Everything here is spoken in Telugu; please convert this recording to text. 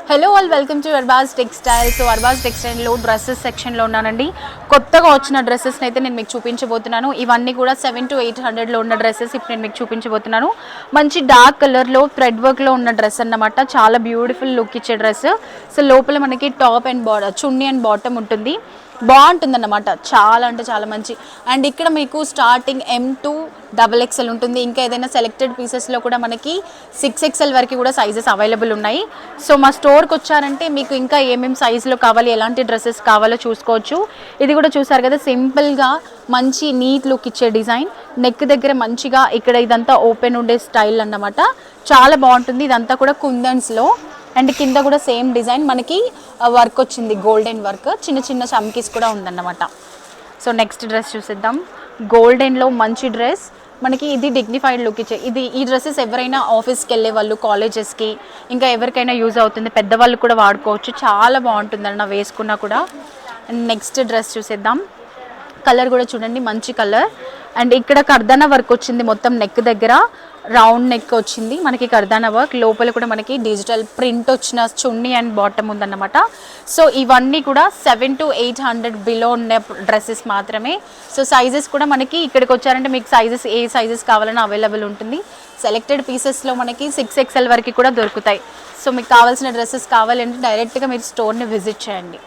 Hello all, welcome to Arbaz textile. So Arbaz టెక్స్టైల్లో డ్రెస్సెస్ సెక్షన్లో ఉన్నానండి. కొత్తగా వచ్చిన డ్రెస్సెస్ని అయితే నేను మీకు చూపించబోతున్నాను. ఇవన్నీ కూడా 700 to 800లో ఉన్న డ్రెస్సెస్ ఇప్పుడు నేను మీకు చూపించబోతున్నాను. మంచి డార్క్ కలర్లో థ్రెడ్ వర్క్లో ఉన్న డ్రెస్ అన్నమాట. చాలా బ్యూటిఫుల్ లుక్ ఇచ్చే డ్రెస్. సో లోపల మనకి top and chunni and bottom ఉంటుంది. బాగుంటుందన్నమాట. చాలా అంటే చాలా మంచి. అండ్ ఇక్కడ మీకు స్టార్టింగ్ M2 XXL ఉంటుంది. ఇంకా ఏదైనా సెలెక్టెడ్ పీసెస్లో కూడా మనకి 6XL వరకు కూడా సైజెస్ అవైలబుల్ ఉన్నాయి. సో మా స్టోర్కి వచ్చారంటే మీకు ఇంకా ఏమేమి సైజులో కావాలి, ఎలాంటి డ్రెస్సెస్ కావాలో చూసుకోవచ్చు. ఇది కూడా చూసారు కదా, సింపుల్గా మంచి నీట్ లుక్ ఇచ్చే డిజైన్. నెక్ దగ్గర మంచిగా ఇక్కడ ఇదంతా ఓపెన్ ఉండే స్టైల్ అన్నమాట. చాలా బాగుంటుంది. ఇదంతా కూడా కుందన్స్లో అండ్ కింద కూడా సేమ్ డిజైన్ మనకి వర్క్ వచ్చింది, గోల్డెన్ వర్క్. చిన్న చిన్న చమ్కీస్ కూడా ఉందన్నమాట. సో నెక్స్ట్ డ్రెస్ చూసిద్దాం. గోల్డెన్లో మంచి డ్రెస్ మనకి. ఇది డిగ్నిఫైడ్ లుక్ ఇచ్చే ఈ డ్రెస్సెస్ ఎవరైనా ఆఫీస్కి వెళ్ళే వాళ్ళు, కాలేజెస్కి, ఇంకా ఎవరికైనా యూజ్ అవుతుంది. పెద్దవాళ్ళు కూడా వాడుకోవచ్చు. చాలా బాగుంటుందన్న వేసుకున్నా కూడా. అండ్ నెక్స్ట్ డ్రెస్ చూసేద్దాం. కలర్ కూడా చూడండి, మంచి కలర్. అండ్ ఇక్కడ కర్దానా వర్క్ వచ్చింది. మొత్తం నెక్ దగ్గర రౌండ్ నెక్ వచ్చింది మనకి కర్దానా వర్క్. లోపల కూడా మనకి డిజిటల్ ప్రింట్ వచ్చిన చున్నీ అండ్ బాటమ్ ఉందన్నమాట. సో ఇవన్నీ కూడా 700 to 800 బిలో ఉన్న డ్రెస్సెస్ మాత్రమే. సో సైజెస్ కూడా మనకి ఇక్కడికి వచ్చారంటే మీకు ఏ సైజెస్ కావాలన్నా అవైలబుల్ ఉంటుంది. సెలెక్టెడ్ పీసెస్లో మనకి 6XL వరకు కూడా దొరుకుతాయి. సో మీకు కావాల్సిన డ్రెస్సెస్ కావాలంటే డైరెక్ట్గా మీరు స్టోర్ని విజిట్ చేయండి.